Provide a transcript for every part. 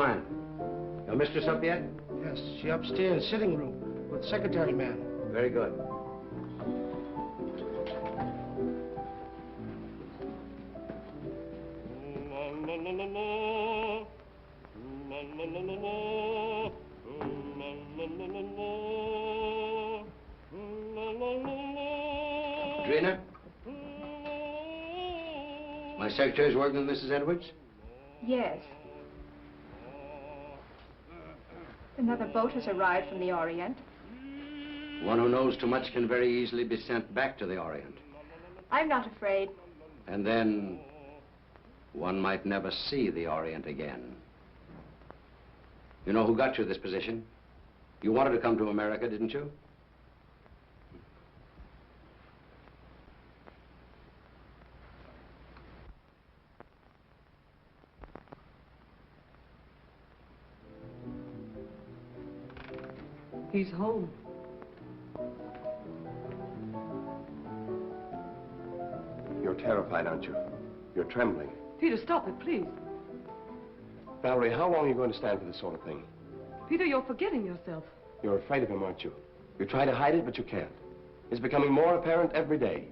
fine. Your mistress up yet? Yes, she upstairs, sitting room, with secretary man. Very good. Drina? My secretary's working with Mrs. Edwards? Yes. Another boat has arrived from the Orient. One who knows too much can very easily be sent back to the Orient. I'm not afraid. And then one might never see the Orient again. You know who got you this position? You wanted to come to America, didn't you? He's home. You're terrified, aren't you? You're trembling. Peter, stop it, please. Valerie, how long are you going to stand for this sort of thing? Peter, you're forgetting yourself. You're afraid of him, aren't you? You try to hide it, but you can't. It's becoming more apparent every day.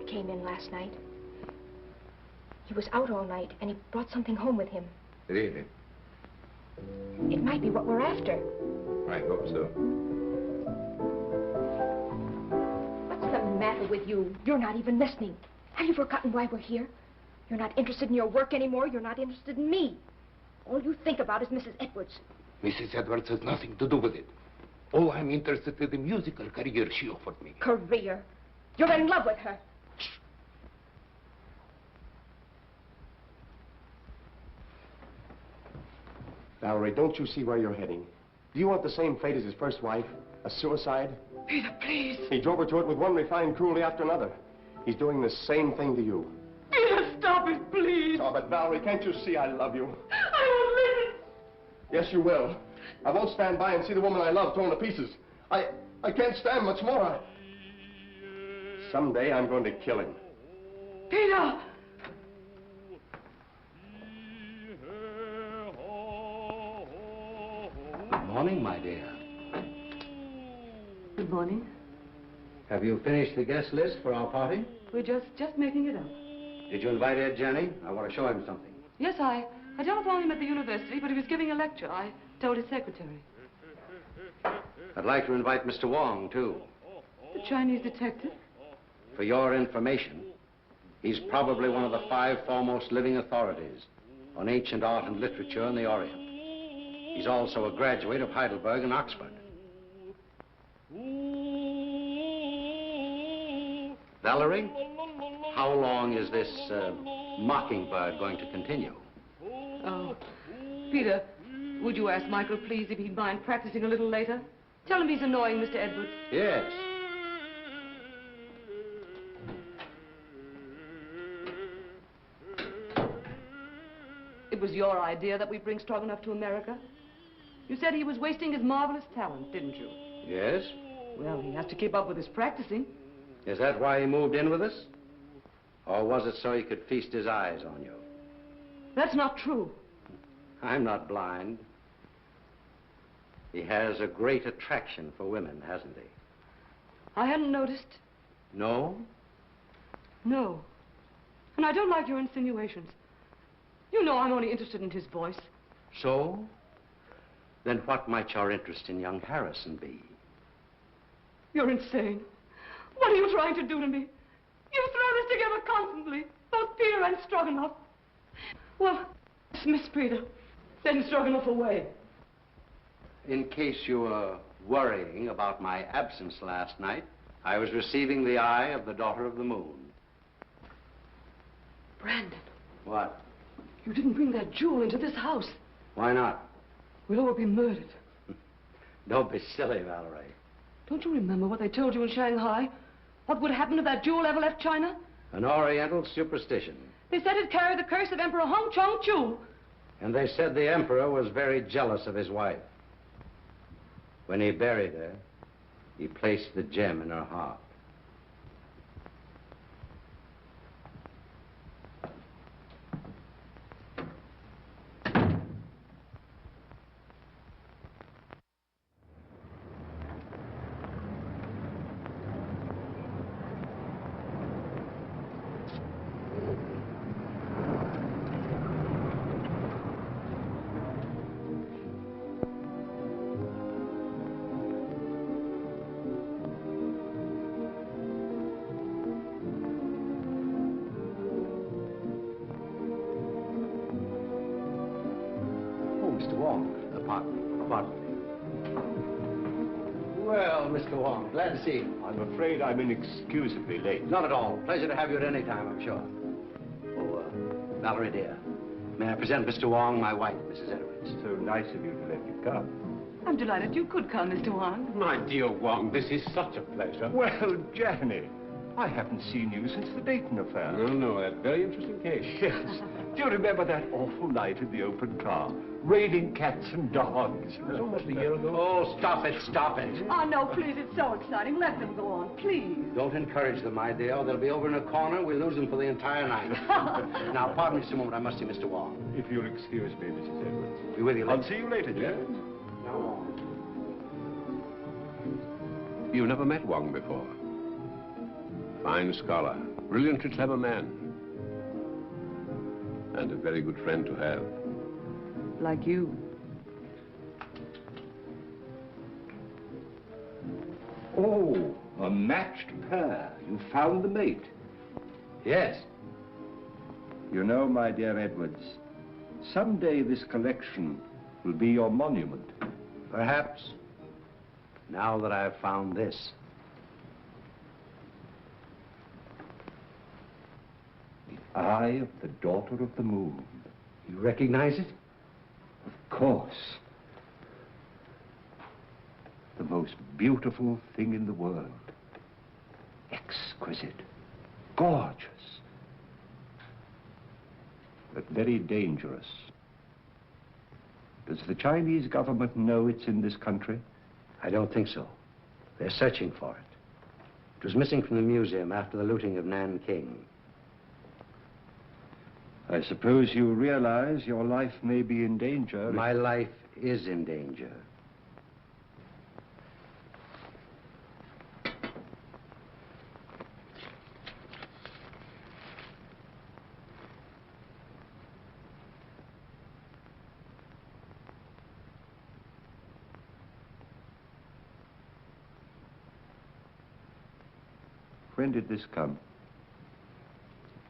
Came in last night. He was out all night, and he brought something home with him. Really? It might be what we're after. I hope so. What's the matter with you? You're not even listening. Have you forgotten why we're here? You're not interested in your work anymore. You're not interested in me. All you think about is Mrs. Edwards. Mrs. Edwards has nothing to do with it. Oh, I'm interested in the musical career she offered me. Career? You're in love with her. Valerie, don't you see where you're heading? Do you want the same fate as his first wife? A suicide? Peter, please. He drove her to it with one refined cruelty after another. He's doing the same thing to you. Peter, stop it, please. Oh, but Valerie, can't you see I love you? I won't listen. Yes, you will. I won't stand by and see the woman I love torn to pieces. I can't stand much more. Someday I'm going to kill him. Peter! Good morning, my dear. Good morning. Have you finished the guest list for our party? We're just making it up. Did you invite Ed Jenny? I want to show him something. Yes, I telephoned him at the university, but he was giving a lecture. I told his secretary. I'd like to invite Mr. Wong, too. The Chinese detective? For your information, he's probably one of the 5 foremost living authorities on ancient art and literature in the Orient. He's also a graduate of Heidelberg and Oxford. Valerie, how long is this mockingbird going to continue? Oh, Peter, would you ask Michael, please, if he'd mind practicing a little later? Tell him he's annoying Mr. Edwards. Yes. It was your idea that we bring Stroganoff to America? You said he was wasting his marvelous talent, didn't you? Yes. Well, he has to keep up with his practicing. Is that why he moved in with us? Or was it so he could feast his eyes on you? That's not true. I'm not blind. He has a great attraction for women, hasn't he? I hadn't noticed. No? No. And I don't like your insinuations. You know I'm only interested in his voice. So? Then what might your interest in young Harrison be? You're insane. What are you trying to do to me? You throw this together constantly, both Peter and Stroganoff. Well, dismiss Peter. Send Stroganoff away. In case you were worrying about my absence last night, I was receiving the eye of the daughter of the moon. Brandon. What? You didn't bring that jewel into this house. Why not? We'll all be murdered. Don't be silly, Valerie. Don't you remember what they told you in Shanghai? What would happen if that jewel ever left China? An Oriental superstition. They said it carried the curse of Emperor Hong Chong-chu. And they said the emperor was very jealous of his wife. When he buried her, he placed the gem in her heart. Mr. Wong, pardon me. Well, Mr. Wong, glad to see you. I'm afraid I'm inexcusably late. Not at all. Pleasure to have you at any time, I'm sure. Oh, Valerie, dear, may I present Mr. Wong, my wife, Mrs. Edwards. So nice of you to let me come. I'm delighted you could come, Mr. Wong. My dear Wong, this is such a pleasure. Well, Jenny, I haven't seen you since the Dayton affair. No, that very interesting case. Yes. Do you remember that awful night in the open car? Raining cats and dogs. It was almost a year ago. Oh, stop it, stop it. Oh, no, please, it's so exciting. Let them go on, please. Don't encourage them, my dear. They'll be over in a corner. We'll lose them for the entire night. Now, pardon me just a moment. I must see Mr. Wong. If you'll excuse me, Mrs. Edwards. Be with you later. I'll see you later, Jenny. Now, Wong. You've never met Wong before. Fine scholar, brilliantly clever man. And a very good friend to have. Like you. Oh, a matched pair. You found the mate. Yes. You know, my dear Edwards, someday this collection will be your monument. Perhaps. Now that I've found this. The eye of the daughter of the moon. You recognize it? Of course. The most beautiful thing in the world. Exquisite. Gorgeous. But very dangerous. Does the Chinese government know it's in this country? I don't think so. They're searching for it. It was missing from the museum after the looting of Nanking. I suppose you realize your life may be in danger. My life is in danger. When did this come?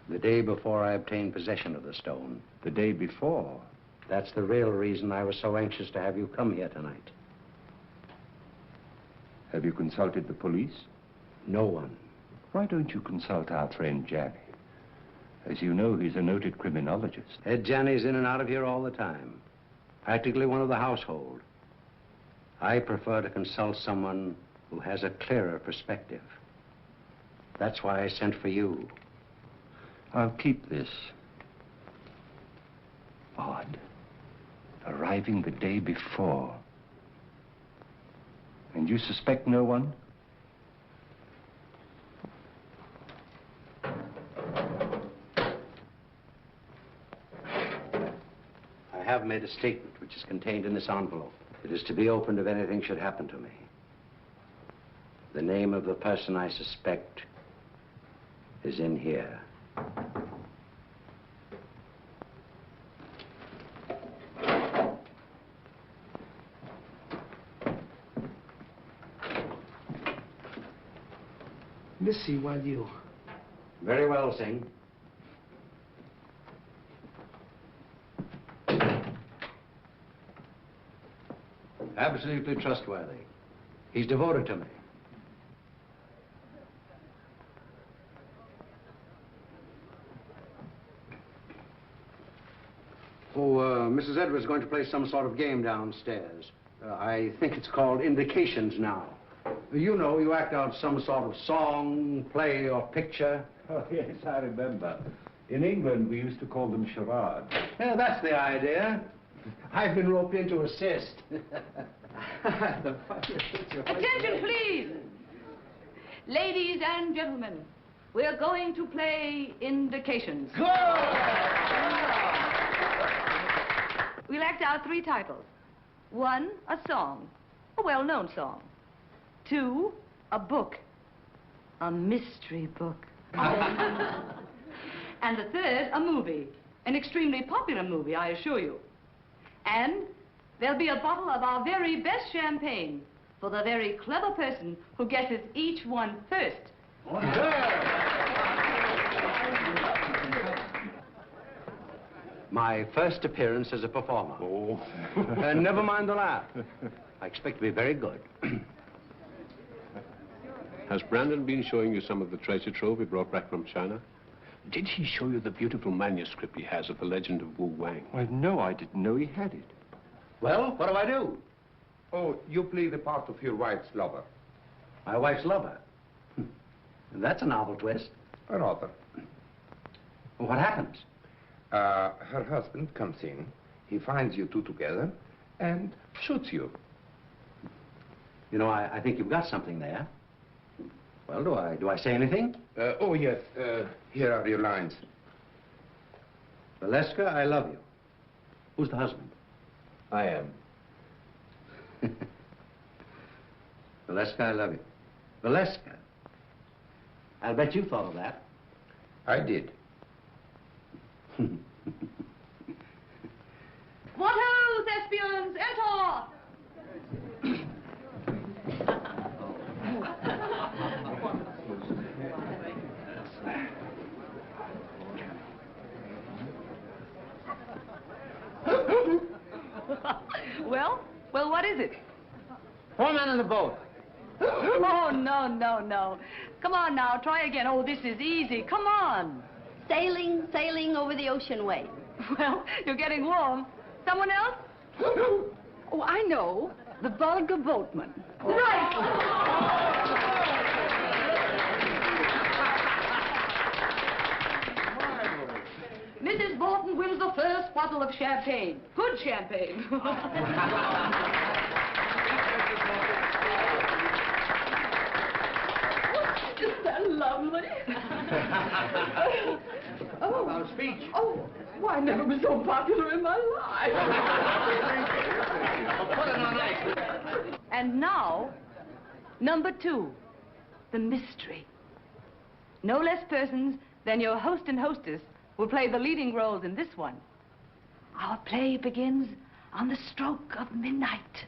The day before I obtained possession of the stone. The day before. That's the real reason I was so anxious to have you come here tonight. Have you consulted the police? No one. Why don't you consult our friend Janny? As you know, he's a noted criminologist. Ed Janney's in and out of here all the time. Practically one of the household. I prefer to consult someone who has a clearer perspective. That's why I sent for you. I'll keep this. Odd. Arriving the day before. And you suspect no one? I have made a statement which is contained in this envelope. It is to be opened if anything should happen to me. The name of the person I suspect is in here. Missy, while you... Very well, Singh. Absolutely trustworthy. He's devoted to me. Mrs. Edwards is going to play some sort of game downstairs. I think it's called Indications now. You know, you act out some sort of song, play, or picture. Oh, yes, I remember. In England, we used to call them charades. Yeah, that's the idea. I've been roped in to assist. Attention, please. Ladies and gentlemen, we're going to play indications. We'll act out 3 titles. 1, a song, a well-known song. 2, a book, a mystery book. And the 3rd, a movie, an extremely popular movie, I assure you. And there'll be a bottle of our very best champagne for the very clever person who guesses each one first. My first appearance as a performer. Oh. Never mind the laugh. I expect to be very good. Has Brandon been showing you some of the treasure trove he brought back from China? Did he show you the beautiful manuscript he has of the legend of Wang? Well, no, I didn't know he had it. Well, what do I do? Oh, you play the part of your wife's lover. My wife's lover. That's a novel twist. Rather. Well, what happens? Her husband comes in, he finds you two together, and shoots you. You know, I think you've got something there. Well, do I say anything? Oh, yes, here are your lines. Valeska, I love you. Who's the husband? I am. Valeska, I love you. Valeska. I'll bet you thought of that. I did. What ho, thespians, enter! Well, what is it? 4 men in the boat. Oh, no. Come on now, try again. Oh, this is easy. Come on. Sailing over the ocean way. Well, you're getting warm. Someone else? Oh, I know. The vulgar boatman. Right! Mrs. Borton wins the first bottle of champagne. Good champagne. Isn't that lovely? Oh. Our speech. Oh, why, I never been so popular in my life. Put it on ice. And now, number 2, the mystery. No less persons than your host and hostess will play the leading roles in this one. Our play begins on the stroke of midnight.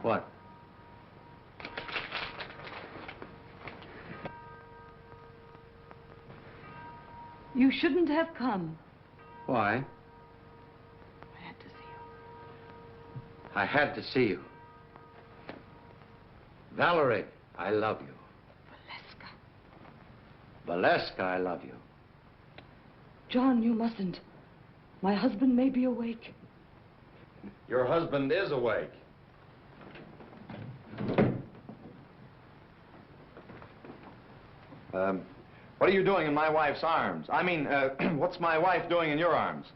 What? You shouldn't have come. Why? I had to see you. I had to see you. Valerie, I love you. Valeska, I love you. John, you mustn't. My husband may be awake. Your husband is awake. What are you doing in my wife's arms? I mean, what's my wife doing in your arms?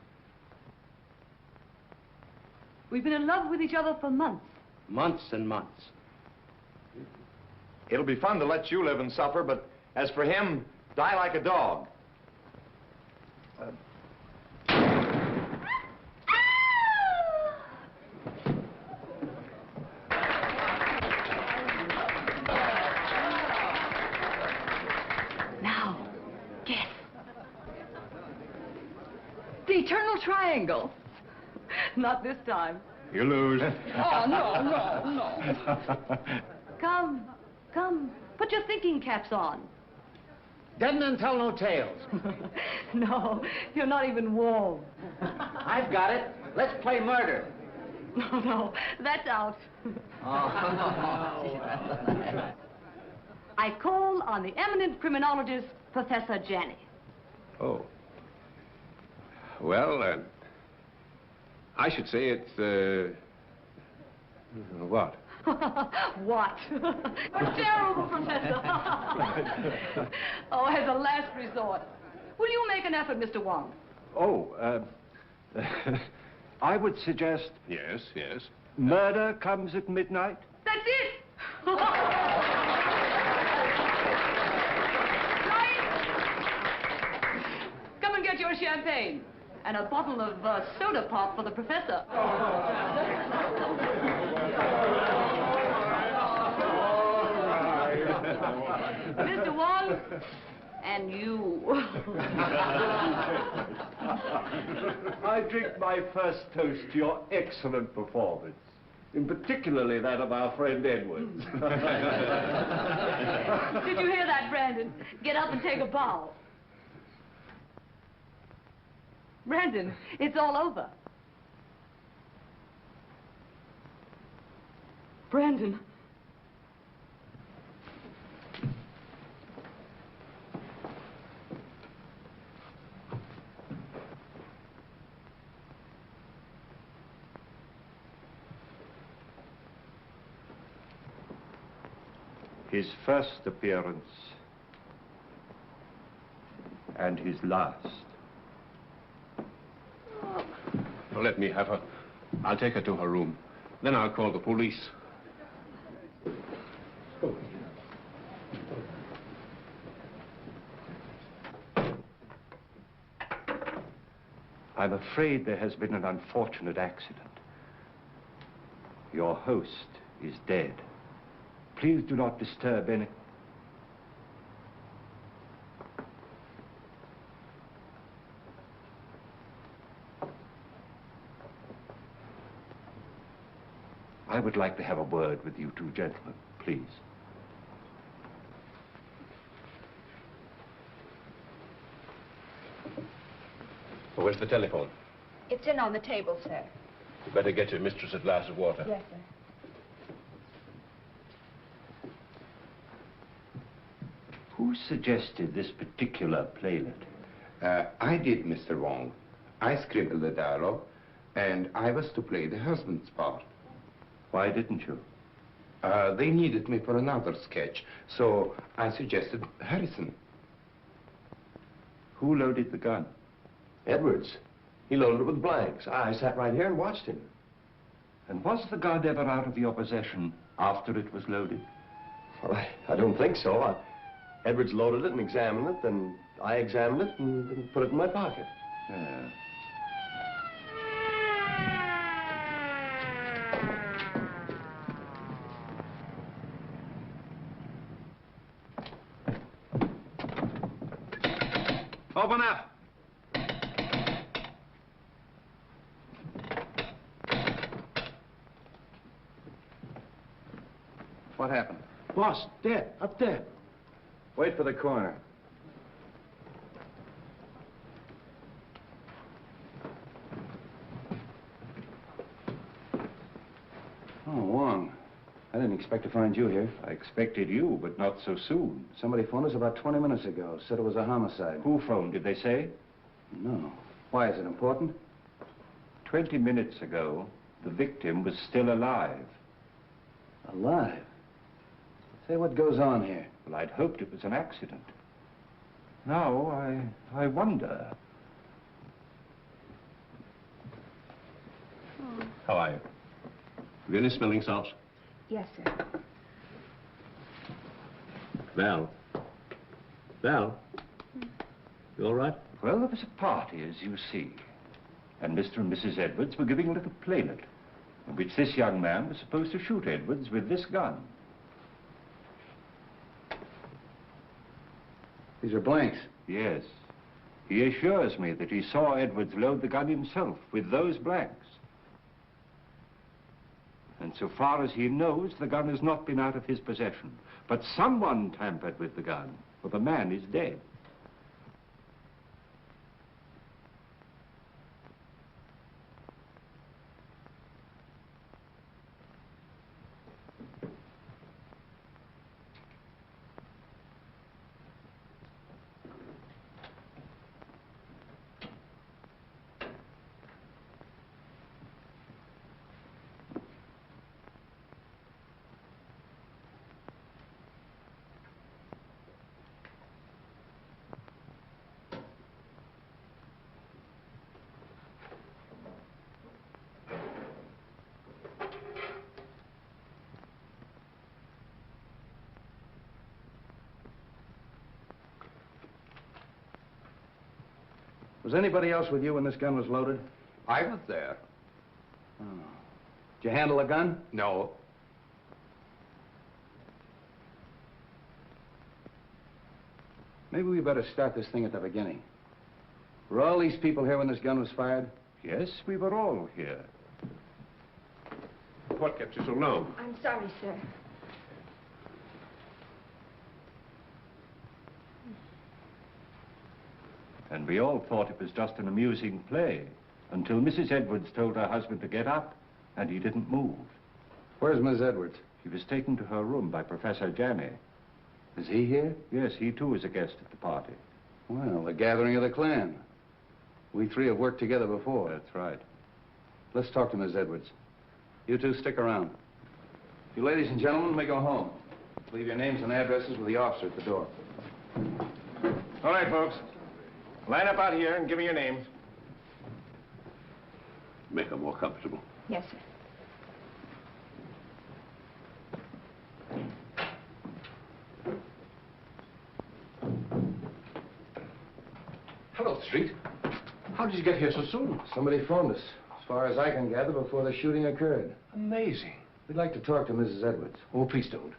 We've been in love with each other for months. Months and months. It'll be fun to let you live and suffer, but as for him, die like a dog. Now, guess. The eternal triangle. Not this time. You lose. Oh, no. Come. Put your thinking caps on. Dead men tell no tales. No, you're not even warm. I've got it. Let's play murder. No, no, that's out. I call on the eminent criminologist, Professor Janney. Oh. Well, I should say it's, what? What? A terrible, Professor. Oh, as a last resort. Will you make an effort, Mr. Wong? Oh, I would suggest Yes, yes. murder comes at midnight. That's it! Come and get your champagne. And a bottle of soda pop for the professor. Mr. Wong, and you. I drink my first toast to your excellent performance, in particularly that of our friend Edwards. Did you hear that, Brandon? Get up and take a bow. Brandon, it's all over. Brandon. His first appearance and his last. Well, let me have her. I'll take her to her room. Then I'll call the police. I'm afraid there has been an unfortunate accident. Your host is dead. Please do not disturb any... I would like to have a word with you two gentlemen, please. Where's the telephone? It's in on the table, sir. You better get your mistress a glass of water. Yes, sir. Who suggested this particular playlet? I did, Mr. Wong. I scribbled the dialogue, and I was to play the husband's part. Why didn't you? They needed me for another sketch, so I suggested Harrison. Who loaded the gun? Edwards. He loaded it with blanks. I sat right here and watched him. And was the gun ever out of your possession after it was loaded? Well, I don't think so. Edwards loaded it and examined it, then I examined it and put it in my pocket. Yeah. Open up. What happened? Boss, dead, up there. Wait for the coroner. Oh, Wong. I didn't expect to find you here. I expected you, but not so soon. Somebody phoned us about 20 minutes ago. Said it was a homicide. Who phoned, did they say? No. Why, is it important? 20 minutes ago, the victim was still alive. Alive? Say, what goes on here? Well, I'd hoped it was an accident. Now, I wonder. How are you? Have you any smelling salts? Yes, sir. Val? Val? You all right? Well, there was a party, as you see. And Mr. and Mrs. Edwards were giving a little playlet, in which this young man was supposed to shoot Edwards with this gun. These are blanks. Yes. He assures me that he saw Edwards load the gun himself with those blanks. And so far as he knows, the gun has not been out of his possession. But someone tampered with the gun, for the man is dead. Was anybody else with you when this gun was loaded? I was there. Oh. Did you handle a gun? No. Maybe we better start this thing at the beginning. Were all these people here when this gun was fired? Yes, we were all here. What kept you so long? I'm sorry, sir. And we all thought it was just an amusing play until Mrs. Edwards told her husband to get up, and he didn't move. Where's Miss Edwards? He was taken to her room by Professor Janney. Is he here? Yes, he too is a guest at the party. Well, the gathering of the clan. We three have worked together before. That's right. Let's talk to Miss Edwards. You two stick around. You ladies and gentlemen may go home. Leave your names and addresses with the officer at the door. All right, folks. Line up out here and give me your names. Make her more comfortable. Yes, sir. Hello, Street. How did you get here so soon? Somebody phoned us, as far as I can gather, before the shooting occurred. Amazing. We'd like to talk to Mrs. Edwards. Oh, please don't.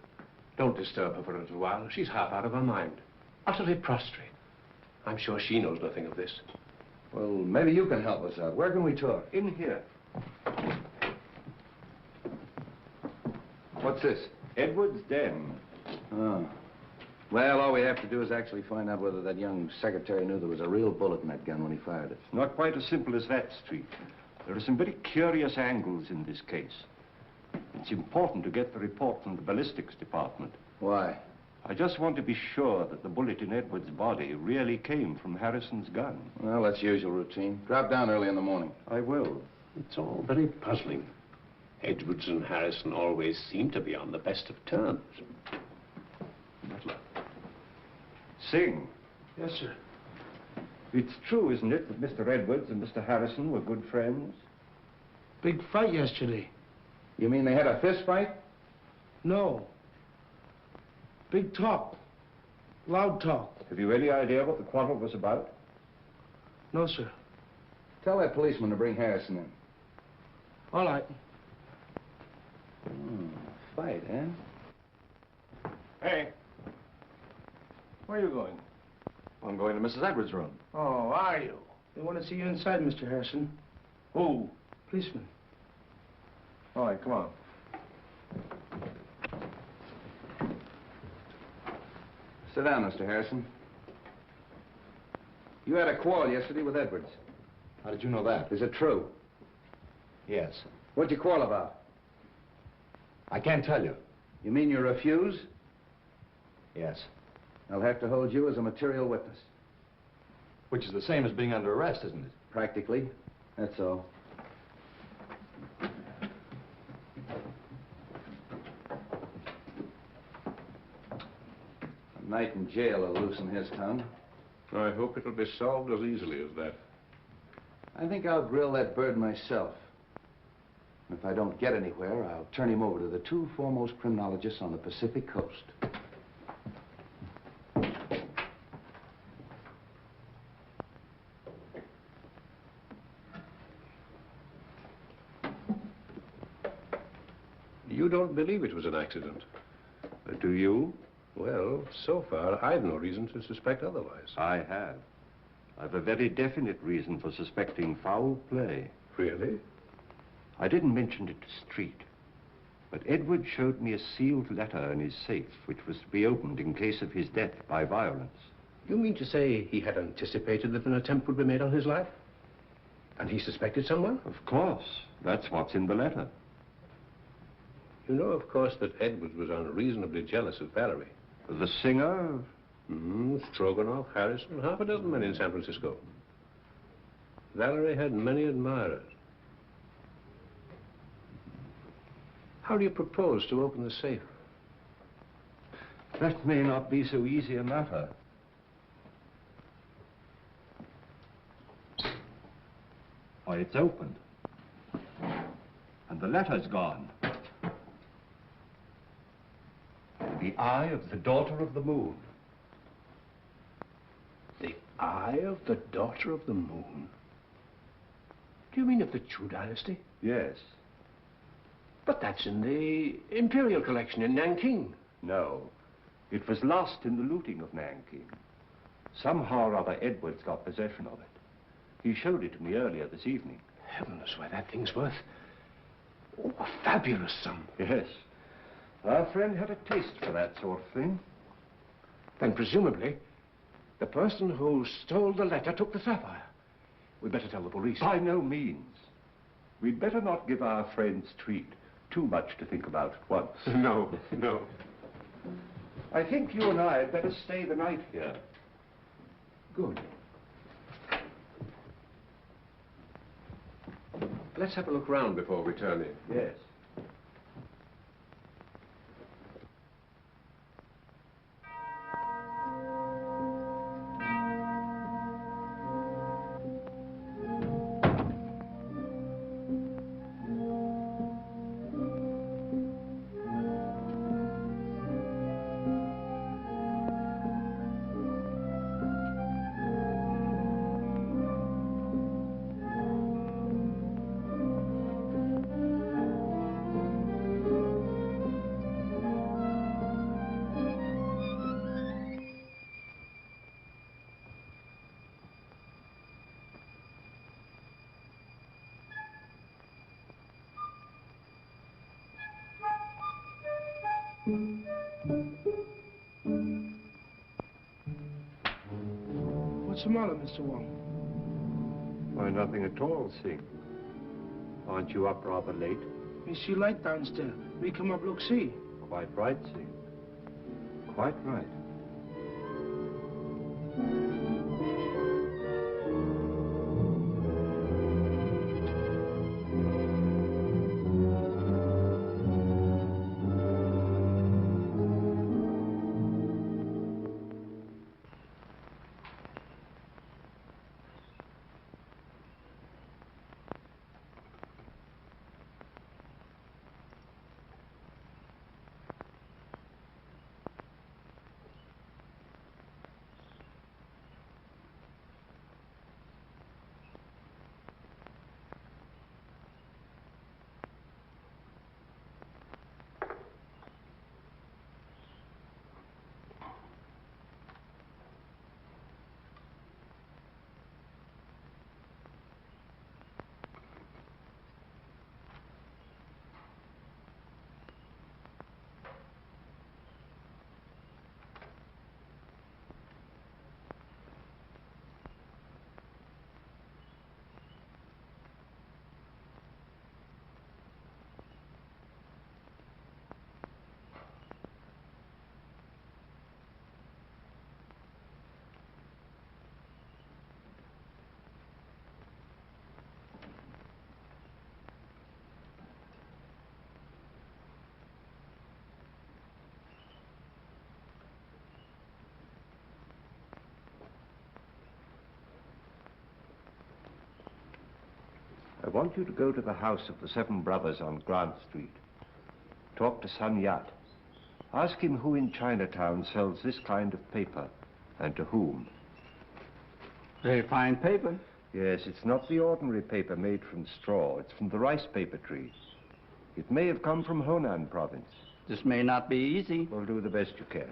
Don't disturb her for a little while. She's half out of her mind. Utterly prostrate. I'm sure she knows nothing of this. Well, maybe you can help us out. Where can we talk? In here. What's this? Edwards' den. Oh. Well, all we have to do is actually find out whether that young secretary knew there was a real bullet in that gun when he fired it. Not quite as simple as that, Street. There are some very curious angles in this case. It's important to get the report from the ballistics department. Why? I just want to be sure that the bullet in Edwards' body really came from Harrison's gun. Well, that's usual routine. Drop down early in the morning. I will. It's all very puzzling. Edwards and Harrison always seem to be on the best of terms. Butler. Sing. Yes, sir. It's true, isn't it, that Mr. Edwards and Mr. Harrison were good friends? Big fight yesterday. You mean they had a fist fight? No. Big talk. Loud talk. Have you any idea what the quarrel was about? No, sir. Tell that policeman to bring Harrison in. All right. Fight, eh? Hey. Where are you going? I'm going to Mrs. Edwards' room. Oh, are you? They want to see you inside, Mr. Harrison. Who? Policeman. All right, come on. Sit down, Mr. Harrison. You had a quarrel yesterday with Edwards. How did you know that? Is it true? Yes. What'd you quarrel about? I can't tell you. You mean you refuse? Yes. I'll have to hold you as a material witness. Which is the same as being under arrest, isn't it? Practically. That's all. A night in jail will loosen his tongue. I hope it'll be solved as easily as that. I think I'll grill that bird myself. If I don't get anywhere, I'll turn him over to the two foremost criminologists on the Pacific Coast. You don't believe it was an accident? Do you? Well, so far, I've no reason to suspect otherwise. I have. I've a very definite reason for suspecting foul play. Really? I didn't mention it to Street, but Edward showed me a sealed letter in his safe, which was to be opened in case of his death by violence. You mean to say he had anticipated that an attempt would be made on his life? And he suspected someone? Of course. That's what's in the letter. You know, of course, that Edwards was unreasonably jealous of Valerie. The singer? Stroganoff, Harrison, half a dozen men in San Francisco. Valerie had many admirers. How do you propose to open the safe? That may not be so easy a matter. Why, it's opened. And the letter's gone. The eye of the daughter of the moon. The Eye of the Daughter of the Moon? Do you mean of the Chu dynasty? Yes. But that's in the Imperial collection in Nanking. No. It was lost in the looting of Nanking. Somehow or other, Edwards got possession of it. He showed it to me earlier this evening. Heaven knows why that thing's worth. Oh, a fabulous sum. Yes. Our friend had a taste for that sort of thing. Then presumably, the person who stole the letter took the sapphire. We'd better tell the police. By no means. We'd better not give our friend's treat too much to think about at once. No, no. I think you and I had better stay the night here. Good. Let's have a look round before we turn in. Yes. What's the matter, Mr. Wong? Why, nothing at all, Sing. Aren't you up rather late? We see light downstairs. We come up, look, see. Quite right, Sing. Quite right. I want you to go to the house of the Seven Brothers on Grant Street. Talk to Sun Yat. Ask him who in Chinatown sells this kind of paper, and to whom. Very fine paper. Yes, it's not the ordinary paper made from straw. It's from the rice paper tree. It may have come from Honan province. This may not be easy. Well, do the best you can.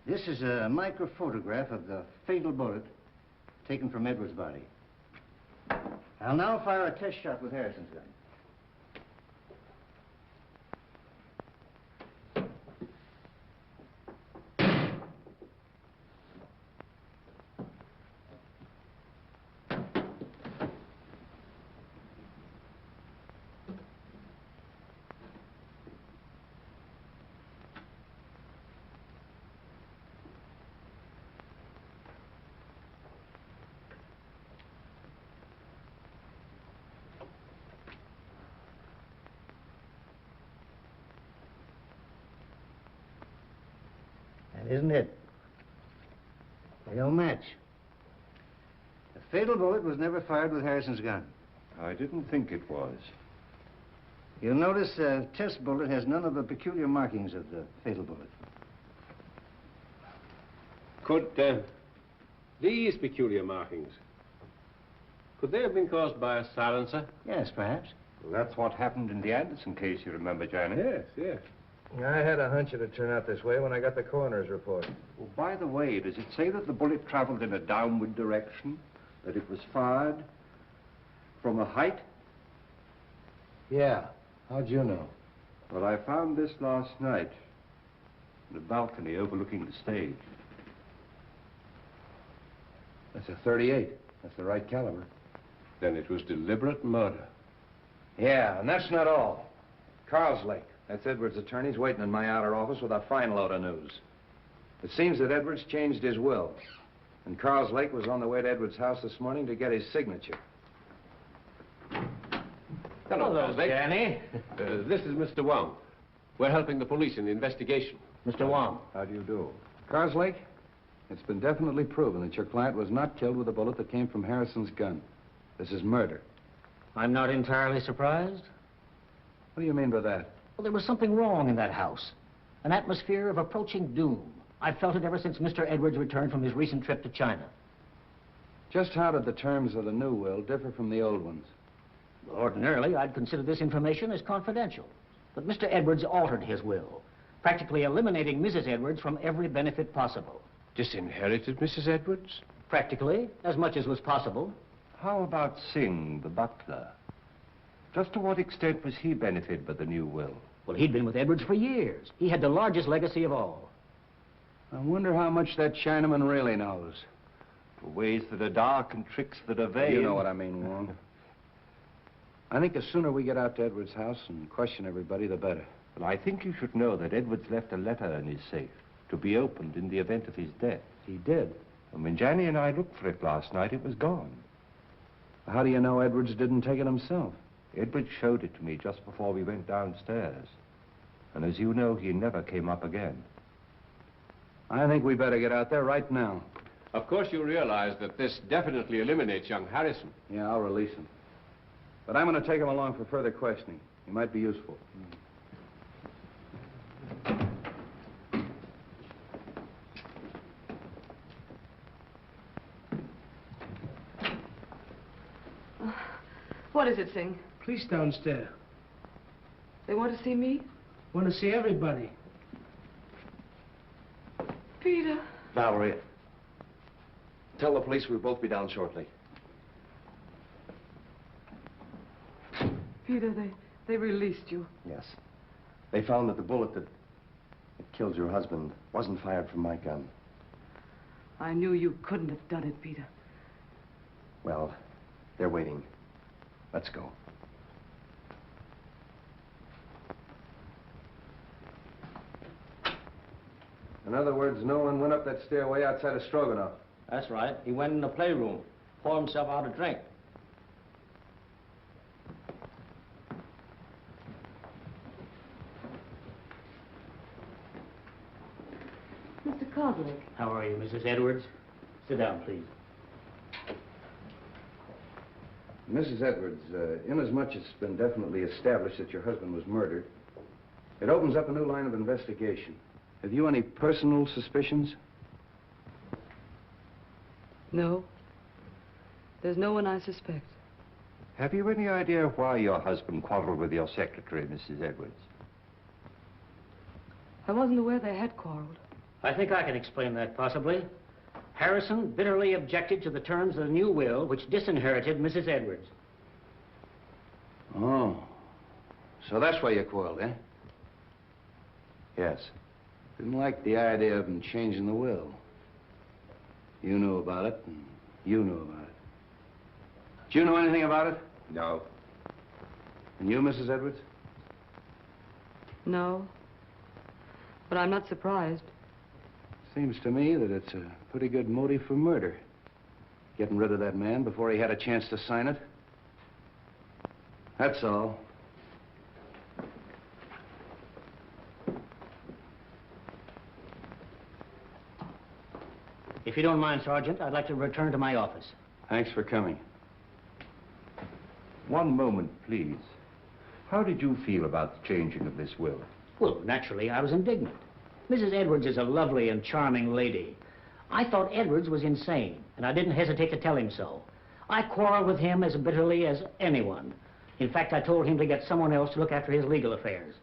This is a microphotograph of the fatal bullet taken from Edwards' body. I'll now fire a test shot with Harrison's gun. isn't it? They don't match. The fatal bullet was never fired with Harrison's gun. I didn't think it was. You'll notice the test bullet has none of the peculiar markings of the fatal bullet. Could these peculiar markings, could they have been caused by a silencer? Yes, perhaps. Well, that's what happened in the Anderson case, you remember, Johnny? Yes, yes. I had a hunch it'd turn out this way when I got the coroner's report. Well, by the way, does it say that the bullet traveled in a downward direction? That it was fired from a height? Yeah. How'd you know? Well, I found this last night in the balcony overlooking the stage. That's a .38. That's the right caliber. Then it was deliberate murder. Yeah, and that's not all. Karloff, that's Edwards' attorney's waiting in my outer office with a fine load of news. It seems that Edwards changed his will, and Karloff was on the way to Edwards' house this morning to get his signature. Hello, Karloff. Danny. This is Mr. Wong. We're helping the police in the investigation. Mr. Wong. How do you do? Karloff, it's been definitely proven that your client was not killed with a bullet that came from Harrison's gun. This is murder. I'm not entirely surprised. What do you mean by that? Well, there was something wrong in that house. An atmosphere of approaching doom. I've felt it ever since Mr. Edwards returned from his recent trip to China. Just how did the terms of the new will differ from the old ones? Ordinarily, I'd consider this information as confidential. But Mr. Edwards altered his will, practically eliminating Mrs. Edwards from every benefit possible. Disinherited Mrs. Edwards? Practically, as much as was possible. How about Singh, the butler? Just to what extent was he benefited by the new will? Well, he'd been with Edwards for years. He had the largest legacy of all. I wonder how much that Chinaman really knows. For ways that are dark and tricks that are vain. You know what I mean, Wong. I think the sooner we get out to Edwards' house and question everybody, the better. Well, I think you should know that Edwards left a letter in his safe to be opened in the event of his death. He did. And when Janny and I looked for it last night, it was gone. How do you know Edwards didn't take it himself? Edwards showed it to me just before we went downstairs. And as you know, he never came up again. I think we better get out there right now. Of course you realize that this definitely eliminates young Harrison. Yeah, I'll release him. But I'm going to take him along for further questioning. He might be useful. What is it, Singh? Police downstairs. They want to see me? Want to see everybody. Peter. Valerie, tell the police we'll both be down shortly. Peter, they released you. Yes. They found that the bullet that killed your husband wasn't fired from my gun. I knew you couldn't have done it, Peter. Well, they're waiting. Let's go. In other words, Nolan went up that stairway outside of Stroganoff. That's right. He went in the playroom, poured himself out a drink. Mr. Karloff. How are you, Mrs. Edwards? Sit down, please. Mrs. Edwards, inasmuch as it's been definitely established that your husband was murdered, it opens up a new line of investigation. Have you any personal suspicions? No. There's no one I suspect. Have you any idea why your husband quarreled with your secretary, Mrs. Edwards? I wasn't aware they had quarreled. I think I can explain that, possibly. Harrison bitterly objected to the terms of the new will, which disinherited Mrs. Edwards. Oh. So that's why you quarreled, eh? Yes. Didn't like the idea of him changing the will. You knew about it, and you knew about it. Did you know anything about it? No. And you, Mrs. Edwards? No. But I'm not surprised. Seems to me that it's a pretty good motive for murder. Getting rid of that man before he had a chance to sign it. That's all. If you don't mind, Sergeant, I'd like to return to my office. Thanks for coming. One moment, please. How did you feel about the changing of this will? Well, naturally, I was indignant. Mrs. Edwards is a lovely and charming lady. I thought Edwards was insane, and I didn't hesitate to tell him so. I quarreled with him as bitterly as anyone. In fact, I told him to get someone else to look after his legal affairs.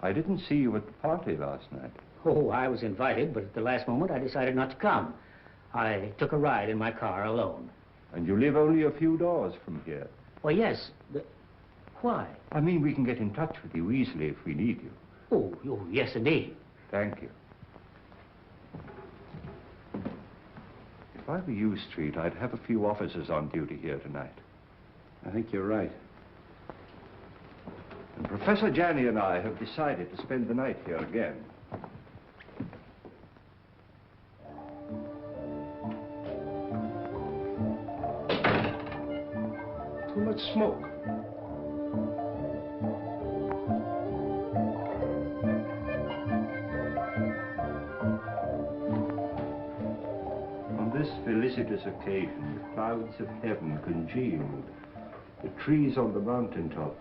I didn't see you at the party last night. Oh, I was invited, but at the last moment I decided not to come. I took a ride in my car alone. And you live only a few doors from here. Well, yes. Why? I mean, we can get in touch with you easily if we need you. Oh, yes, indeed. Thank you. If I were you, Street, I'd have a few officers on duty here tonight. I think you're right. And Professor Janney and I have decided to spend the night here again. Too much smoke. On this felicitous occasion, the clouds of heaven congealed, the trees on the mountaintop.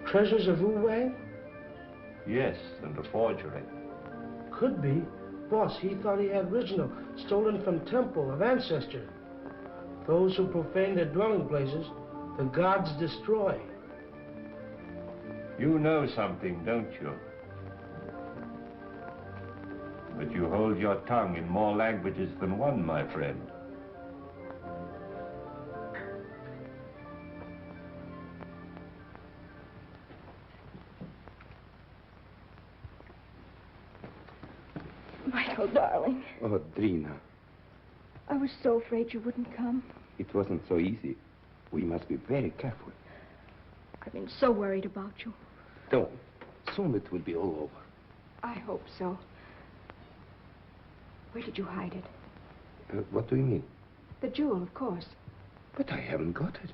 Treasures of Wong? Yes, and a forgery. Could be. Boss, he thought he had original, stolen from temple of ancestor. Those who profane their dwelling places, the gods destroy. You know something, don't you? But you hold your tongue in more languages than one, my friend. Michael, darling, Oh, Drina, I was so afraid you wouldn't come. it wasn't so easy. We must be very careful. I've been so worried about you. Don't. Soon it will be all over. I hope so. Where did you hide it? What do you mean? The jewel, of course. But I haven't got it.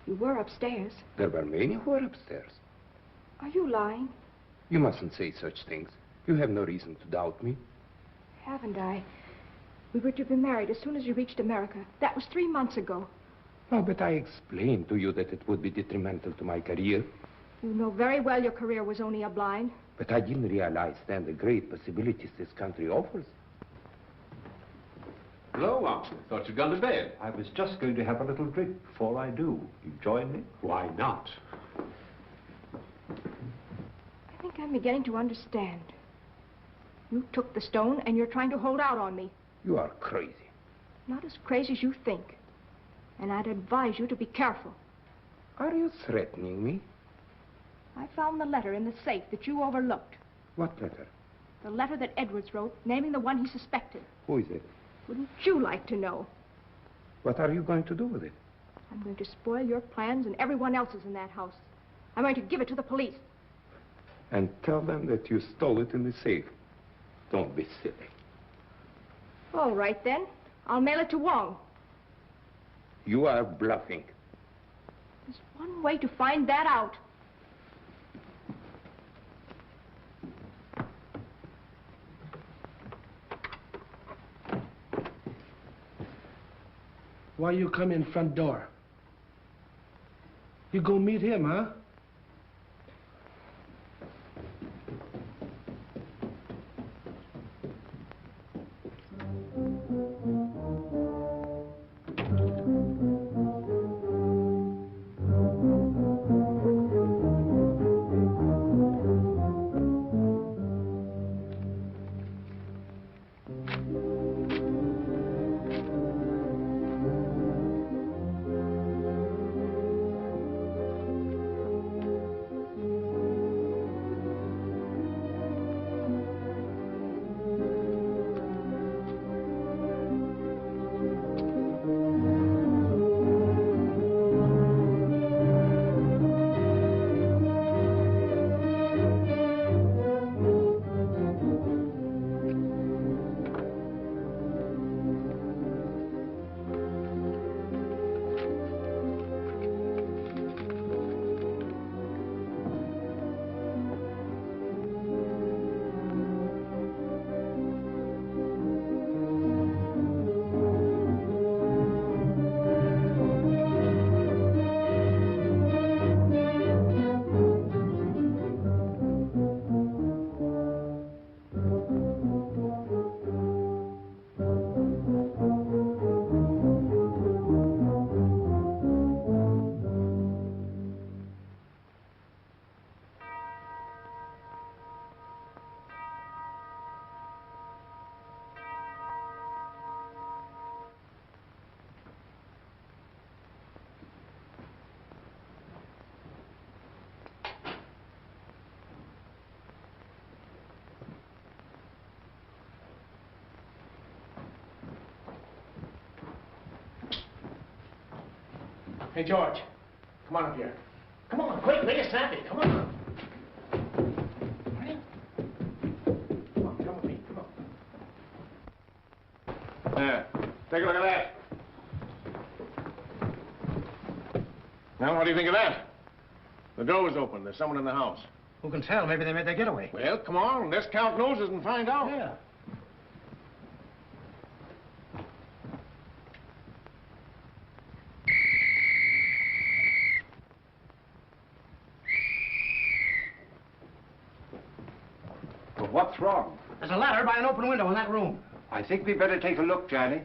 You were upstairs. There were many who were upstairs. Are you lying? You mustn't say such things. You have no reason to doubt me. Haven't I? We were to be married as soon as you reached America. That was 3 months ago. Oh, but I explained to you that it would be detrimental to my career. You know very well your career was only a blind. But I didn't realize then the great possibilities this country offers. Hello, Wong. Thought you'd gone to bed. I was just going to have a little drink before I do. You join me? Why not? I think I'm beginning to understand. You took the stone and you're trying to hold out on me. You are crazy. Not as crazy as you think. And I'd advise you to be careful. Are you threatening me? I found the letter in the safe that you overlooked. What letter? The letter that Edwards wrote, naming the one he suspected. Who is it? Wouldn't you like to know? What are you going to do with it? I'm going to spoil your plans and everyone else's in that house. I'm going to give it to the police. And tell them that you stole it in the safe. Don't be silly. All right, then. I'll mail it to Wong. You are bluffing. There's one way to find that out. Why you come in front door? You go meet him, huh? Hey, George, come on up here. Come on, quick, make it snappy. Come on. Come on, come with me. Come on. There. Take a look at that. Now, what do you think of that? The door was open. There's someone in the house. Who can tell? Maybe they made their getaway. Well, come on. Let's count noses and find out. Yeah. Well, what's wrong? There's a ladder by an open window in that room. I think we better take a look, Johnny.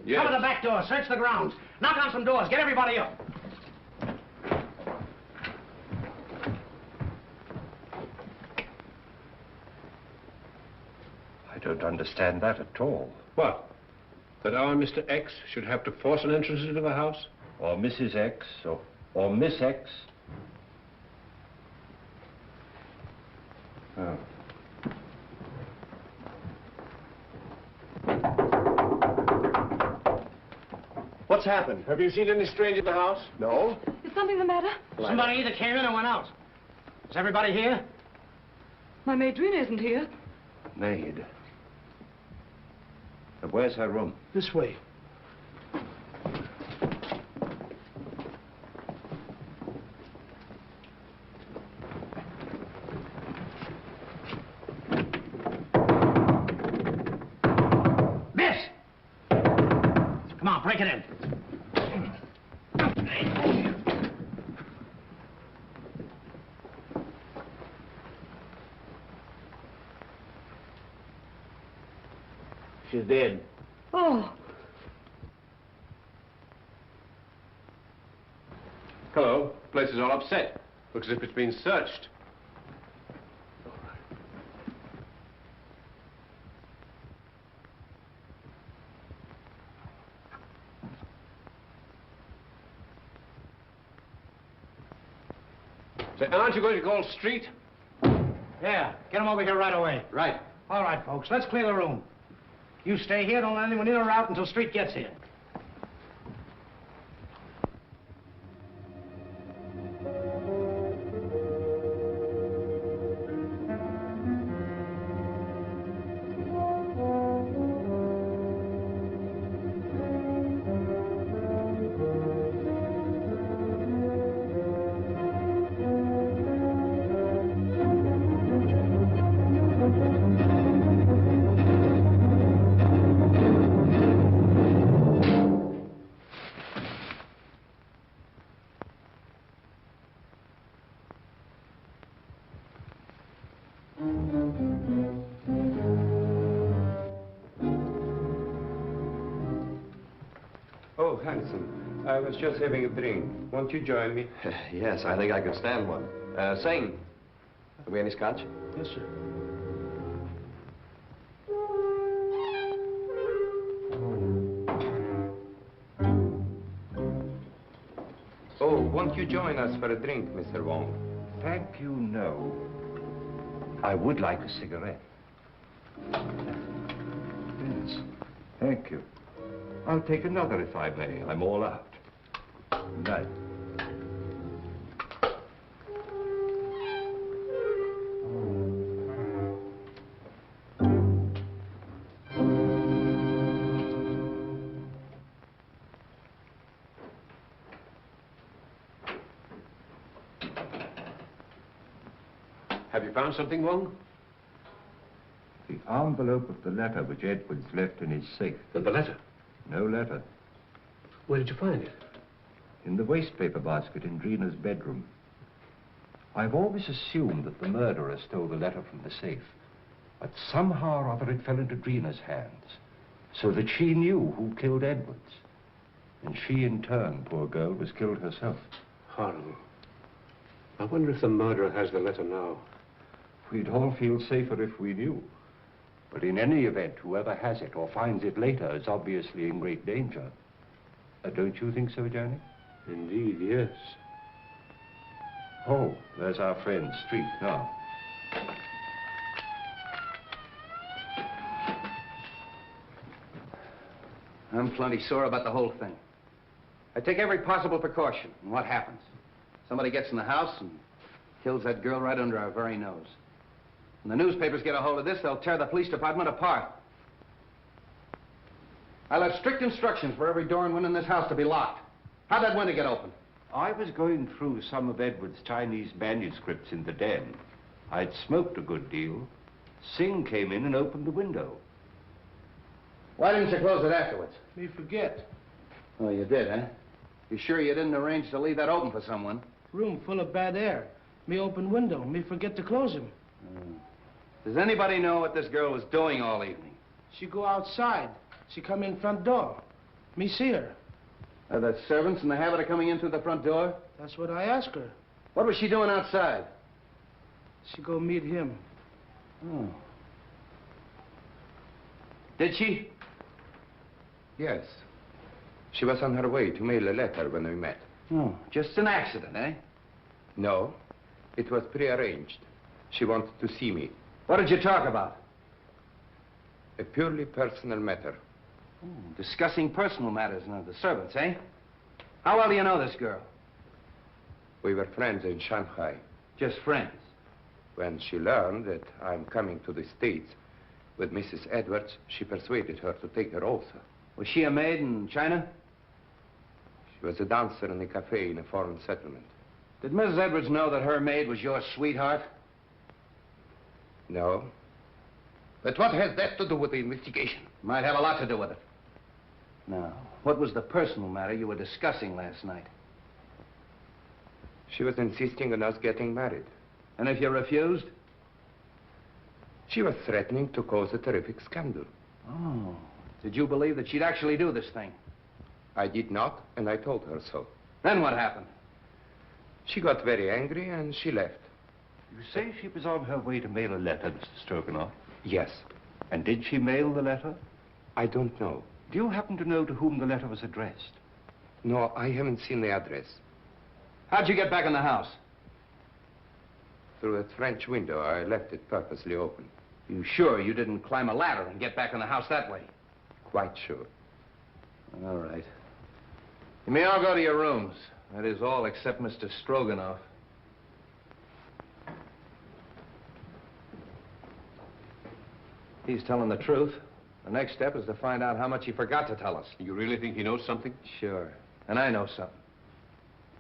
Yes. Cover the back door. Search the grounds. Knock on some doors. Get everybody up. I don't understand that at all. What? That our Mr. X should have to force an entrance into the house? Or Mrs. X, or Miss X. Oh. What's happened? Have you seen any stranger in the house? No. Is something the matter? Somebody either came in or went out. Is everybody here? My maid Drina isn't here. Maid. But where's her room? This way. Miss! Come on, break it in. She's dead. Oh. Hello. The place is all upset. Looks as if it's been searched. Say, aren't you going to call Street? Yeah, get them over here right away. Right. All right, folks, let's clear the room. You stay here, don't let anyone in or out until Street gets here. Oh, handsome. I was just having a drink. Won't you join me? Yes, I think I could stand one. Sing. Have we any scotch? Yes, sir. Oh, won't you join us for a drink, Mr. Wong? Thank you, no. I would like a cigarette. Yes, thank you. I'll take another if I may. I'm all out. Good night. Have you found something, Wong? The envelope of the letter which Edwards left in his safe. And the letter? No letter. Where did you find it? In the wastepaper basket in Drina's bedroom. I've always assumed that the murderer stole the letter from the safe. But somehow or other it fell into Drina's hands. So that she knew who killed Edwards. And she, in turn, poor girl, was killed herself. Horrible. I wonder if the murderer has the letter now. We'd all feel safer if we knew. But in any event, whoever has it or finds it later is obviously in great danger. Don't you think so, Johnny? Indeed, yes. Oh, there's our friend, Street, now. I'm plenty sore about the whole thing. I take every possible precaution. And what happens? Somebody gets in the house and kills that girl right under our very nose. When the newspapers get a hold of this, they'll tear the police department apart. I left strict instructions for every door and window in this house to be locked. How'd that window get open? I was going through some of Edward's Chinese manuscripts in the den. I'd smoked a good deal. Singh came in and opened the window. Why didn't you close it afterwards? Me forget. Oh, you did, huh? You sure you didn't arrange to leave that open for someone? Room full of bad air. Me open window. Me forget to close him. Does anybody know what this girl was doing all evening? She go outside. She come in front door. Me see her. Are the servants in the habit of coming in through the front door? That's what I ask her. What was she doing outside? She go meet him. Oh. Did she? Yes. She was on her way to mail a letter when we met. Oh, just an accident, eh? No, it was prearranged. She wanted to see me. What did you talk about? A purely personal matter. Oh, discussing personal matters now, the servants, eh? How well do you know this girl? We were friends in Shanghai. Just friends? When she learned that I'm coming to the States with Mrs. Edwards, she persuaded her to take her also. Was she a maid in China? She was a dancer in a cafe in a foreign settlement. Did Mrs. Edwards know that her maid was your sweetheart? No. But what has that to do with the investigation? Might have a lot to do with it. Now, what was the personal matter you were discussing last night? She was insisting on us getting married. And if you refused? She was threatening to cause a terrific scandal. Oh. Did you believe that she'd actually do this thing? I did not, and I told her so. Then what happened? She got very angry and she left. You say she was on her way to mail a letter, Mr. Stroganoff? Yes. And did she mail the letter? I don't know. Do you happen to know to whom the letter was addressed? No, I haven't seen the address. How'd you get back in the house? Through a French window. I left it purposely open. You sure you didn't climb a ladder and get back in the house that way? Quite sure. All right. You may all go to your rooms. That is all except Mr. Stroganoff. He's telling the truth. The next step is to find out how much he forgot to tell us. You really think he knows something? Sure. And I know something.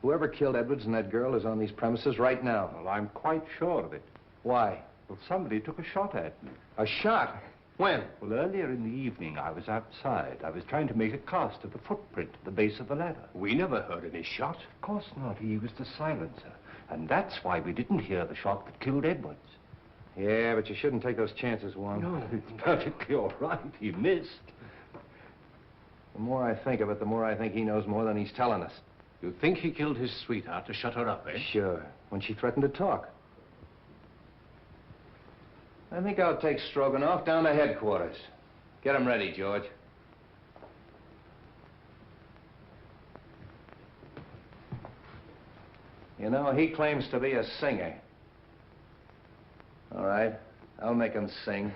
Whoever killed Edwards and that girl is on these premises right now. Well, I'm quite sure of it. Why? Well, somebody took a shot at me. A shot? When? Well, earlier in the evening, I was outside. I was trying to make a cast of the footprint at the base of the ladder. We never heard any shot. Of course not. He was the silencer. And that's why we didn't hear the shot that killed Edwards. Yeah, but you shouldn't take those chances, Wong. No, it's perfectly all right. He missed. The more I think of it, the more I think he knows more than he's telling us. You think he killed his sweetheart to shut her up, eh? Sure. When she threatened to talk. I think I'll take Stroganoff down to headquarters. Get him ready, George. You know, he claims to be a singer. All right, I'll make him sing.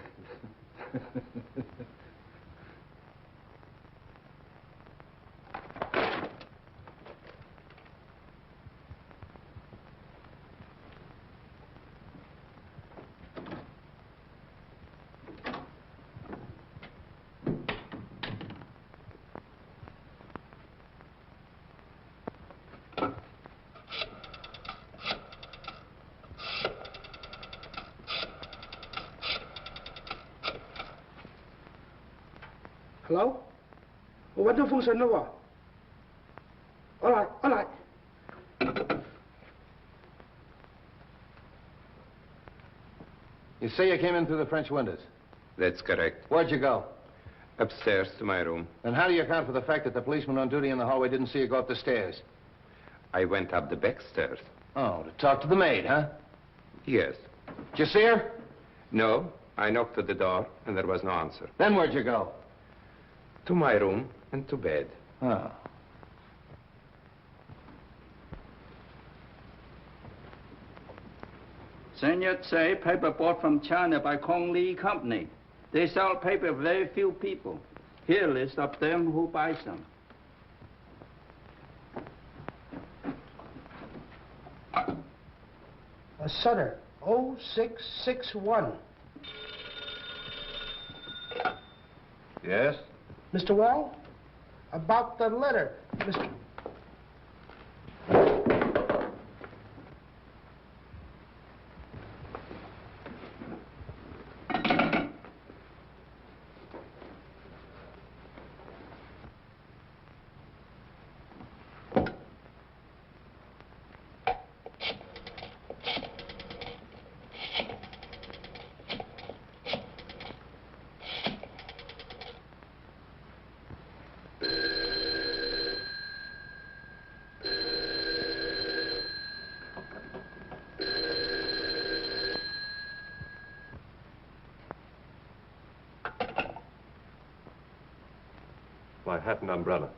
Hello? 我揾到封信咯喎。all right. You say you came in through the French windows? That's correct. Where'd you go? Upstairs to my room. And how do you account for the fact that the policeman on duty in the hallway didn't see you go up the stairs? I went up the back stairs. Oh, to talk to the maid, huh? Yes. Did you see her? No. I knocked at the door, and there was no answer. Then where'd you go? To my room and to bed. Oh. Senior say paper bought from China by Kong Lee Company. They sell paper to very few people. Here a list of them who buy some. Sutter, 0661. Yes? Mr. Wong? About the letter, Mr. My hat and umbrella.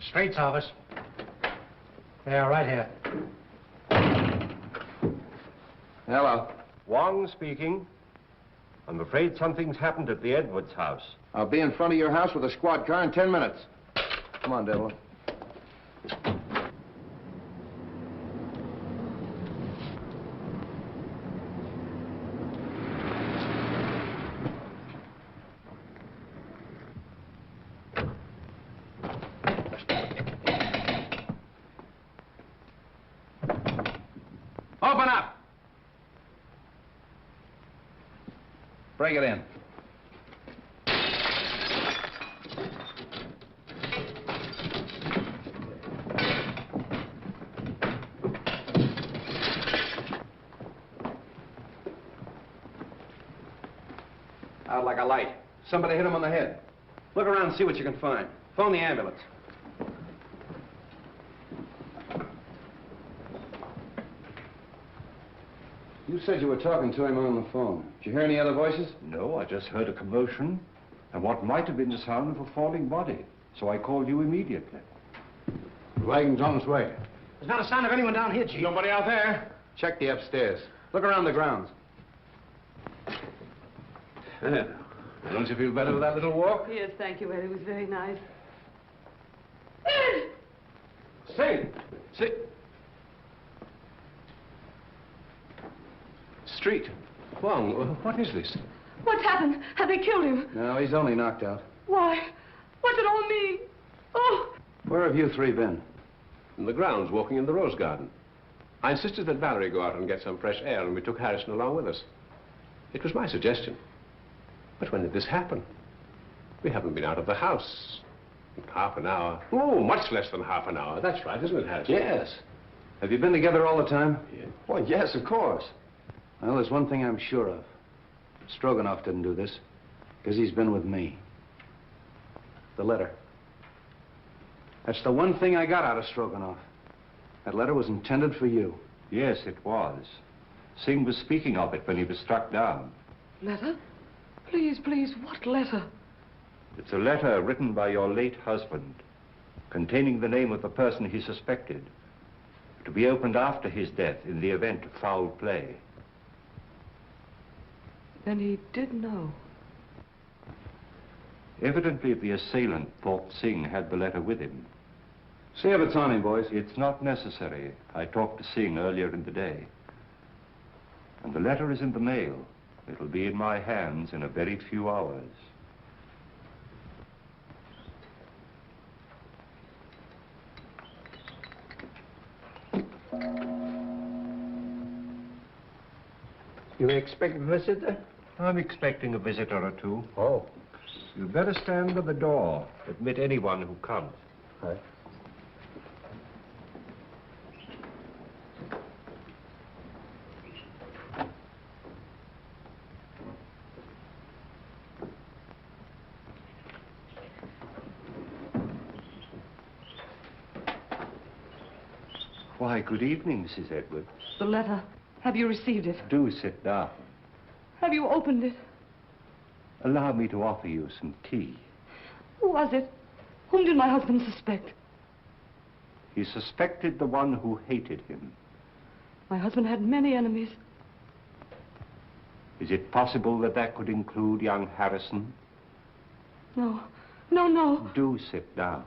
Straight's office. Yeah, right here. Hello. Wong speaking. I'm afraid something's happened at the Edwards house. I'll be in front of your house with a squad car in 10 minutes. Come on, Devlin. Open up! Bring it in. Out like a light. Somebody hit him on the head. Look around and see what you can find. Phone the ambulance. You said you were talking to him on the phone. Did you hear any other voices? No, I just heard a commotion and what might have been the sound of a falling body. So I called you immediately. The wagon's on its way. There's not a sign of anyone down here, Chief. Nobody out there? Check the upstairs. Look around the grounds. Don't you feel better with that little walk? Yes, thank you, Ed. It was very nice. Say, sit. Street. Wong, what is this? What's happened? Have they killed him? No, he's only knocked out. Why? What's it all mean? Oh! Where have you three been? In the grounds, walking in the rose garden. I insisted that Valerie go out and get some fresh air, and we took Harrison along with us. It was my suggestion. But when did this happen? We haven't been out of the house in half an hour. Oh, much less than half an hour. That's right, isn't it, Harrison? Yes. Have you been together all the time? Yeah. Well, yes, of course. Well, there's one thing I'm sure of. Stroganoff didn't do this, because he's been with me. The letter. That's the one thing I got out of Stroganoff. That letter was intended for you. Yes, it was. Singh was speaking of it when he was struck down. Letter? Please, please, what letter? It's a letter written by your late husband, containing the name of the person he suspected, to be opened after his death in the event of foul play. Then he did know. Evidently, the assailant thought Singh had the letter with him. See if it's on him, boys. It's not necessary. I talked to Singh earlier in the day. And the letter is in the mail. It'll be in my hands in a very few hours. You expect a visitor? I'm expecting a visitor or two. Oh. You'd better stand by the door. Admit anyone who comes. Right. Why, good evening, Mrs. Edwards. The letter. Have you received it? Do sit down. Have you opened it? Allow me to offer you some tea. Who was it? Whom did my husband suspect? He suspected the one who hated him. My husband had many enemies. Is it possible that that could include young Harrison? No. No, no. Do sit down.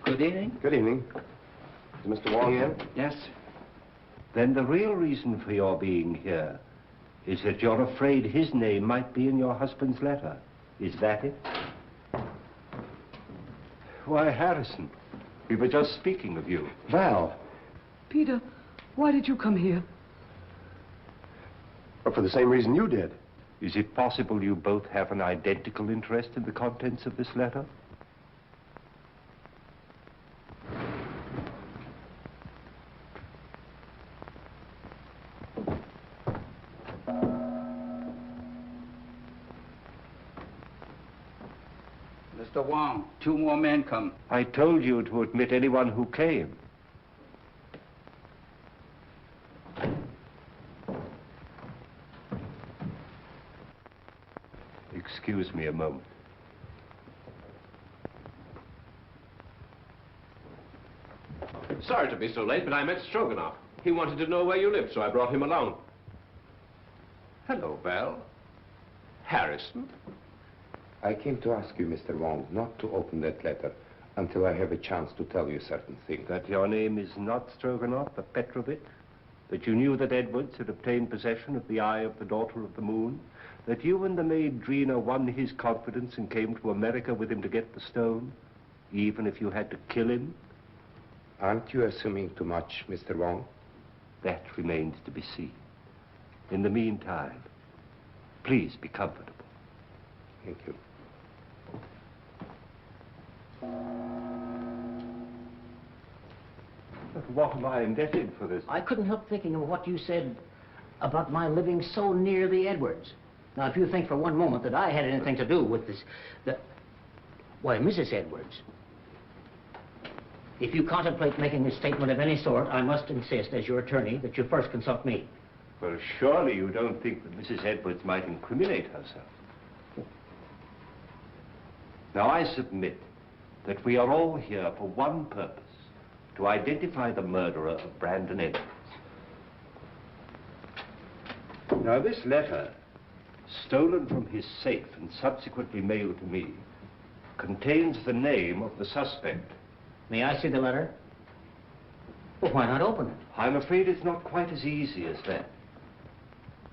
Good evening. Good evening. Is Mr. Wong in? Yes. Then the real reason for your being here is that you're afraid his name might be in your husband's letter. Is that it? Why, Harrison, we were just speaking of you. Val. Peter, why did you come here? But for the same reason you did. Is it possible you both have an identical interest in the contents of this letter? Mr. Wong, 2 more men come. I told you to admit anyone who came. Excuse me a moment. Sorry to be so late, but I met Stroganoff. He wanted to know where you lived, so I brought him along. Hello, Val. Harrison? I came to ask you, Mr. Wong, not to open that letter until I have a chance to tell you certain things. That your name is not Stroganoff, but Petrovich? That you knew that Edwards had obtained possession of the eye of the daughter of the moon? That you and the maid Drina won his confidence and came to America with him to get the stone, even if you had to kill him? Aren't you assuming too much, Mr. Wong? That remains to be seen. In the meantime, please be comfortable. Thank you. But what am I indebted for this? I couldn't help thinking of what you said about my living so near the Edwards. Now, if you think for one moment that I had anything to do with this, why, Mrs. Edwards, if you contemplate making a statement of any sort, I must insist, as your attorney, that you first consult me. Well, surely you don't think that Mrs. Edwards might incriminate herself. Now, I submit that we are all here for one purpose, to identify the murderer of Brandon Edwards. Now, this letter, stolen from his safe and subsequently mailed to me, contains the name of the suspect. May I see the letter? Well, why not open it? I'm afraid it's not quite as easy as that.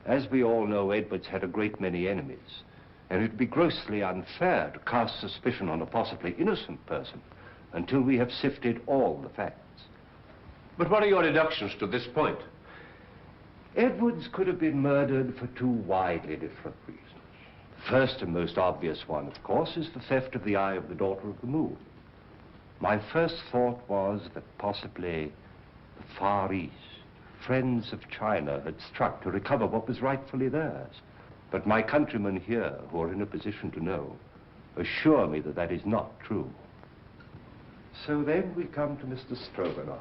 As we all know, Edwards had a great many enemies, and it'd be grossly unfair to cast suspicion on a possibly innocent person until we have sifted all the facts. But what are your deductions to this point? Edwards could have been murdered for 2 widely different reasons. The first and most obvious one, of course, is the theft of the eye of the daughter of the moon. My first thought was that possibly the Far East, friends of China, had struck to recover what was rightfully theirs. But my countrymen here, who are in a position to know, assure me that that is not true. So then we come to Mr. Stroganoff,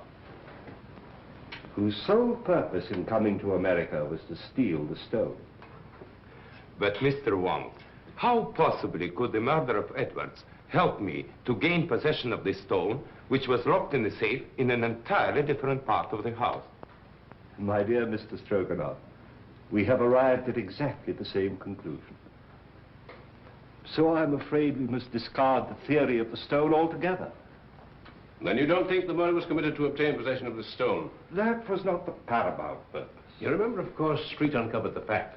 whose sole purpose in coming to America was to steal the stone. But, Mr. Wong, how possibly could the murder of Edwards help me to gain possession of this stone, which was locked in the safe in an entirely different part of the house? My dear Mr. Stroganoff, we have arrived at exactly the same conclusion. So I'm afraid we must discard the theory of the stone altogether. Then you don't think the murder was committed to obtain possession of the stone? That was not the paramount purpose. You remember, of course, Street uncovered the fact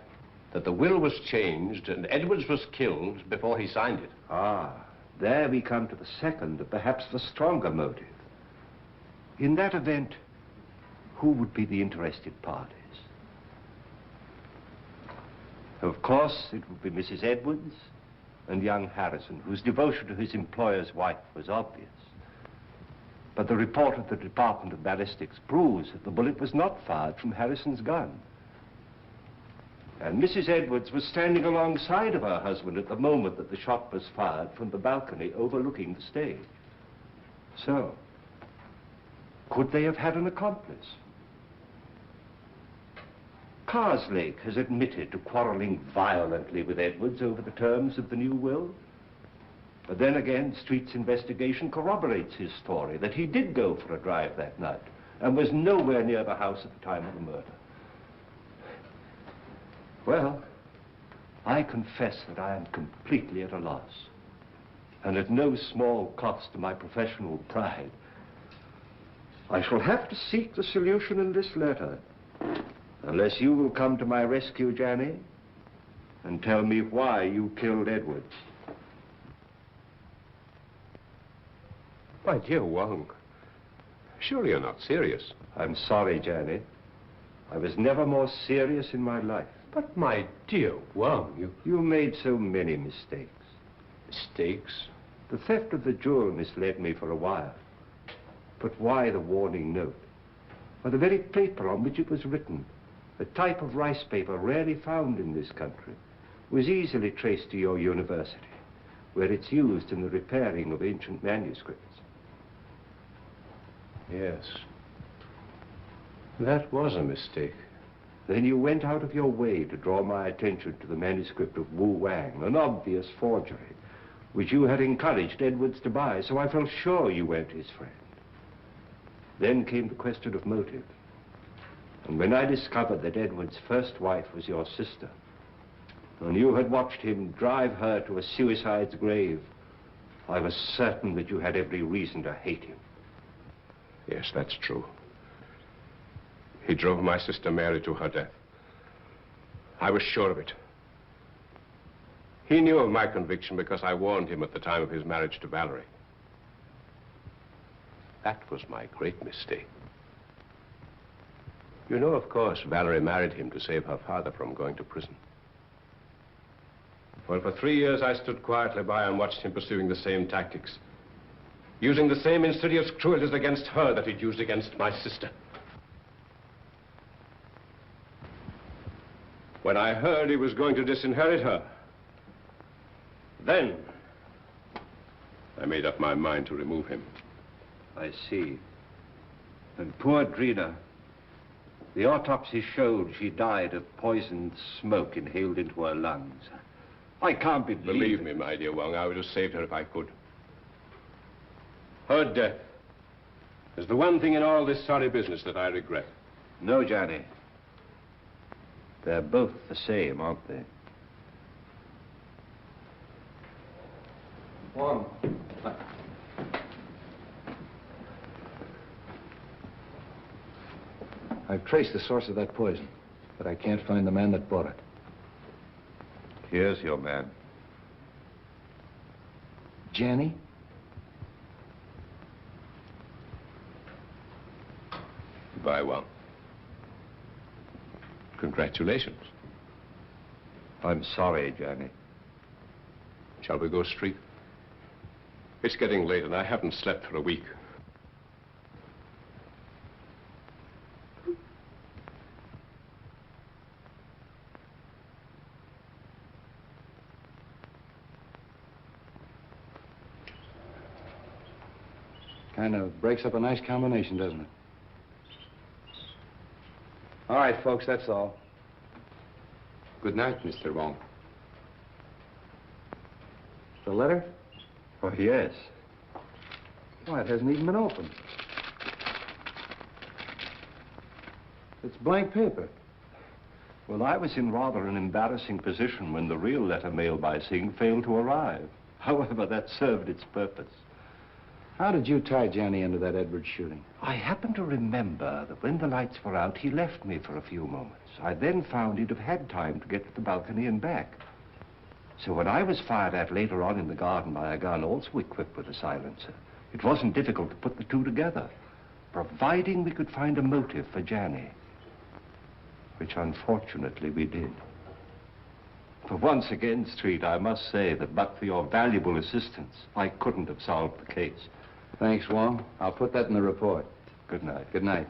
that the will was changed and Edwards was killed before he signed it. Ah, there we come to the second, and perhaps the stronger motive. In that event, who would be the interested parties? Of course, it would be Mrs. Edwards and young Harrison, whose devotion to his employer's wife was obvious. But the report of the Department of Ballistics proves that the bullet was not fired from Harrison's gun. And Mrs. Edwards was standing alongside of her husband at the moment that the shot was fired from the balcony overlooking the stage. So, could they have had an accomplice? Karloff has admitted to quarreling violently with Edwards over the terms of the new will. But then again, Street's investigation corroborates his story that he did go for a drive that night and was nowhere near the house at the time of the murder. Well, I confess that I am completely at a loss, and at no small cost to my professional pride. I shall have to seek the solution in this letter, unless you will come to my rescue, Janny, and tell me why you killed Edwards. My dear Wong, surely you're not serious. I'm sorry, Janny. I was never more serious in my life. But my dear Wong, You made so many mistakes. Mistakes? The theft of the jewel misled me for a while. But why the warning note? Or the very paper on which it was written, a type of rice paper rarely found in this country, was easily traced to your university, where it's used in the repairing of ancient manuscripts. Yes. That was a mistake. Then you went out of your way to draw my attention to the manuscript of Wu Wang, an obvious forgery, which you had encouraged Edwards to buy, so I felt sure you weren't his friend. Then came the question of motive. And when I discovered that Edwards' first wife was your sister, and you had watched him drive her to a suicide's grave, I was certain that you had every reason to hate him. Yes, that's true. He drove my sister Mary to her death. I was sure of it. He knew of my conviction because I warned him at the time of his marriage to Valerie. That was my great mistake. You know, of course, Valerie married him to save her father from going to prison. Well, for 3 years, I stood quietly by and watched him pursuing the same tactics, using the same insidious cruelties against her that he'd used against my sister. When I heard he was going to disinherit her, then I made up my mind to remove him. I see. And poor Drina, the autopsy showed she died of poisoned smoke inhaled into her lungs. I can't Believe me, my dear Wong, I would have saved her if I could. Her death is the one thing in all this sorry business that I regret. No, Johnny. They're both the same, aren't they? Wong. I've traced the source of that poison, but I can't find the man that bought it. Here's your man. Janny? Goodbye, Wong. Congratulations. I'm sorry, Johnny. Shall we go street? It's getting late and I haven't slept for a week. Kind of breaks up a nice combination, doesn't it? All right, folks, that's all. Good night, Mr. Wong. The letter? Oh, yes. Why, it hasn't even been opened. It's blank paper. Well, I was in rather an embarrassing position when the real letter mailed by Singh failed to arrive. However, that served its purpose. How did you tie Johnny into that Edwards shooting? I happen to remember that when the lights were out, he left me for a few moments. I then found he'd have had time to get to the balcony and back. So when I was fired at later on in the garden by a gun also equipped with a silencer, it wasn't difficult to put the two together, providing we could find a motive for Johnny, which unfortunately we did. For once again, Street, I must say that but for your valuable assistance, I couldn't have solved the case. Thanks, Wong. I'll put that in the report. Good night. Good night.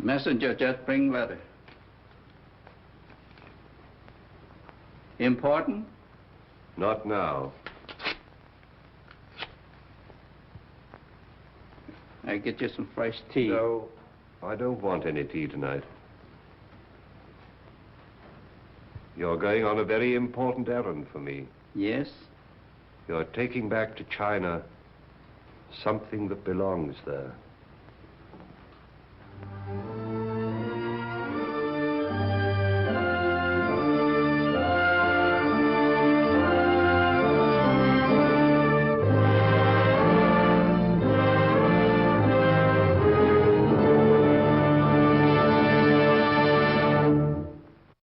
Messenger just bring letter. Important? Not now. I get you some fresh tea. No. I don't want any tea tonight. You're going on a very important errand for me. Yes? You're taking back to China something that belongs there.